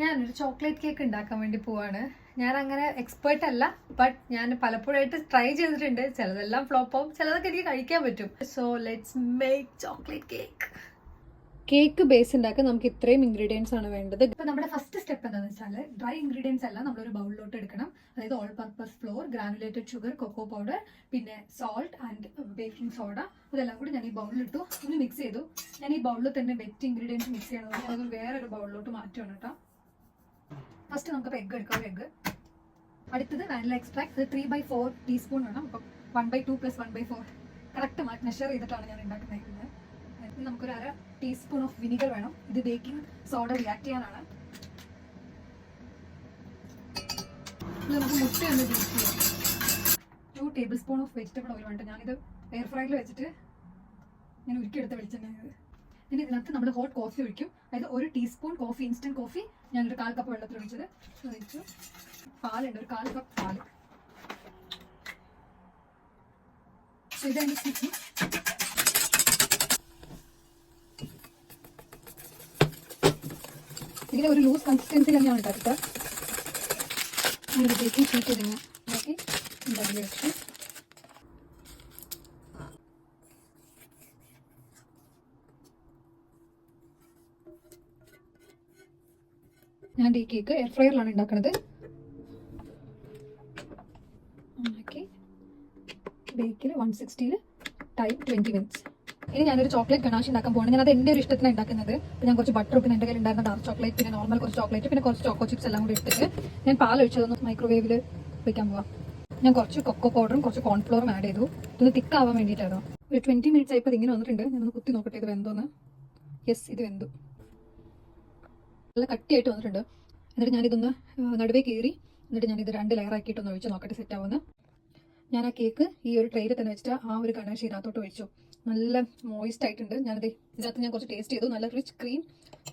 ഞാനൊരു chocolate cake ഉണ്ടാക്കാൻ വേണ്ടി പോവാണ്. ഞാൻ അങ്ങനെ എക്സ്പേർട്ട് അല്ല, ബട്ട് ഞാൻ പലപ്പോഴായിട്ട് ട്രൈ ചെയ്തിട്ടുണ്ട്. ചിലതെല്ലാം ഫ്ലോപ്പ് ആവും, ചിലതൊക്കെ എനിക്ക് കഴിക്കാൻ പറ്റും. So let's make chocolate cake. Cake base ഉണ്ടാക്കാൻ നമുക്ക് ഇത്രയും ഇൻഗ്രീഡിയൻസ് ആണ് വേണ്ടത്. ഇപ്പൊ നമ്മുടെ ഫസ്റ്റ് സ്റ്റെപ്പ് എന്താണെന്ന് വെച്ചാൽ ഡ്രൈ ഇൻഗ്രീഡിയൻസ് എല്ലാം നമ്മളൊരു ബൗളിലോട്ട് എടുക്കണം. അതായത് all purpose flour, granulated sugar, cocoa powder, പിന്നെ സോൾട്ട് ആൻഡ് ബേക്കിംഗ് സോഡ, അതെല്ലാം കൂടി ഞാൻ ഈ ബൗളിലിട്ടു, ഒന്ന് മിക്സ് ചെയ്തു. ഞാൻ ഈ ബൗളിൽ തന്നെ വെറ്റ് ഇൻഗ്രീഡിയൻസ് മിക്സ് ചെയ്യണമെങ്കിൽ അത് വേറൊരു ബൗളിലോട്ട് മാറ്റുകയാണ് കേട്ടോ. ഫസ്റ്റ് നമുക്ക് എഗ് എടുക്കാം, എഗ്. അടുത്തത് വാനില എക്സ്ട്രാക്ട്, 3/4 ടീസ്പൂൺ വേണം. അപ്പം 1/2 + 1/4 കറക്റ്റ് മെഷർ ചെയ്തിട്ടാണ് ഞാൻ ഉണ്ടാക്കുന്നത്. നമുക്കൊരു 1/2 ടീസ്പൂൺ ഓഫ് വിനിഗർ വേണം. ഇത് ബേക്കിംഗ് സോഡ റിയാക്ട് ചെയ്യാനാണ്. ഇത് നമുക്ക് മുട്ട ഒന്ന് ബീറ്റ് ചെയ്യാം. 2 table spoon of vegetable oil വേണ്ട. ഞാനിത് എയർ ഫ്രൈറിൽ വെച്ചിട്ട് ഞാൻ ഉരുക്കിയെടുത്ത വെളിച്ചെണ്ണ. പിന്നെ ഇതിനകത്ത് നമ്മൾ ഹോട്ട് കോഫി ഒഴിക്കും. അതായത് 1 ടീസ്പൂൺ കോഫി, ഇൻസ്റ്റന്റ് കോഫി ഞാനൊരു 1/4 കപ്പ് വെള്ളത്തിൽ ഒഴിച്ചത് ഒഴിച്ചു. പാലുണ്ട്, ഒരു 1/4 കപ്പ് പാല്. ഇതെനിക്ക് ഇതിലെ ഒരു ലൂസ് കൺസിസ്റ്റൻസി തന്നെയാണ് ഉണ്ടാക്കുക. ഒരു ബേക്കിംഗ് ഷീറ്റ് ഇതിനെ ആക്കി ഉണ്ടാക്കി വെച്ചു. ഞാൻ ഈ കേക്ക് എയർ ഫ്രയറിലാണ് ഉണ്ടാക്കുന്നത്. ബേക്കിൽ 160 ടൈം 20 മിനിറ്റ്സ്. ഇനി ഞാനൊരു ചോക്ലേറ്റ് ഗണാഷ് ഉണ്ടാക്കാൻ പോകണം. ഞാൻ അത് എൻ്റെ ഒരു ഇഷ്ടത്തിന് ഉണ്ടാക്കുന്നത്. പിന്നെ ഞാൻ കുറച്ച് ബട്ടർ, പിന്നെ എൻ്റെ കയ്യിൽ ഉണ്ടായിരുന്ന ഡാർക്ക് ചോക്ലേറ്റ്, പിന്നെ നോർമൽ കുറച്ച് ചോക്ലേറ്റ്, പിന്നെ കുറച്ച് ചോക്കോ ചിപ്സ് എല്ലാം കൂടി എടുത്തിട്ട് ഞാൻ പാലൊഴിച്ചതൊന്ന് മൈക്രോവേവിൽ വയ്ക്കാൻ പോവാം. ഞാൻ കുറച്ച് കൊക്കോ പൗഡറും കുറച്ച് കോൺഫ്ലോറും ആഡ് ചെയ്തു. ഇത് തിക്കാവാൻ വേണ്ടിയിട്ടായിരുന്നു. ഒരു 20 മിനിറ്റ്സ് ആയപ്പോൾ ഇങ്ങനെ വന്നിട്ടുണ്ട്. ഞാനൊന്ന് കുത്തി നോക്കട്ടെ ഇത് വെന്തോന്ന്. യെസ്, ഇത് വെന്തു. നല്ല കട്ടിയായിട്ട് വന്നിട്ടുണ്ട്. എന്നിട്ട് ഞാനിതൊന്ന് നടുവേ കീറി, എന്നിട്ട് ഞാനിത് 2 ലെയർ ആക്കിയിട്ടൊന്ന് ഒഴിച്ച് നോക്കട്ടെ സെറ്റ് ആവുമെന്ന്. ഞാൻ ആ കേക്ക് ഈ ഒരു ട്രെയിൽ തന്നെ വെച്ചിട്ട് ആ ഒരു ഗണാഷ് ഇതിനകത്തോട്ട് ഒഴിച്ചു. നല്ല മോയിസ്റ്റ് ആയിട്ടുണ്ട്. ഞാനത് ഇതിനകത്ത് ഞാൻ കുറച്ച് ടേസ്റ്റ് ചെയ്തു. നല്ല റിച്ച് ക്രീം,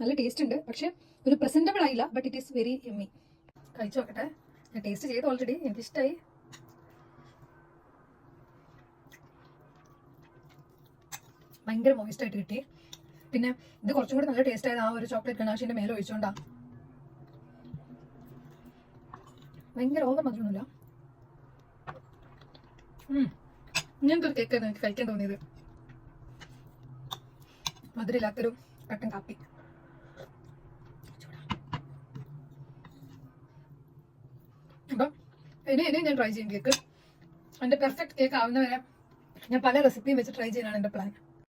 നല്ല ടേസ്റ്റ് ഉണ്ട്. പക്ഷെ ഒരു പ്രസന്റബിൾ ആയില്ല, but it is very yummy. കഴിച്ചു നോക്കട്ടെ. ഞാൻ ടേസ്റ്റ് ചെയ്തു ഓൾറെഡി, എനിക്കിഷ്ടമായി. ഭയങ്കര മോയിസ്റ്റ് ആയിട്ട് കിട്ടി. പിന്നെ ഇത് കുറച്ചും കൂടി നല്ല ടേസ്റ്റ് ആയത് ആ ഒരു ചോക്ലേറ്റ് ഗണാഷിന്റെ മേലെ ഒഴിച്ചോണ്ടാ. ഭയങ്കര ഓവർ മധുരമൊന്നുമില്ല. ഇങ്ങനത്തെ ഒരു കേക്കായിരുന്നു എനിക്ക് കഴിക്കാൻ തോന്നിയത്. മധുരമില്ലാത്തൊരു കട്ടൻ കാപ്പി. അപ്പം ഇനി ഞാൻ ട്രൈ ചെയ്യും കേക്ക്. എൻ്റെ പെർഫെക്റ്റ് കേക്ക് ആവുന്നവരെ ഞാൻ പല റെസിപ്പിയും വെച്ച് ട്രൈ ചെയ്യാനാണ് എൻ്റെ പ്ലാൻ.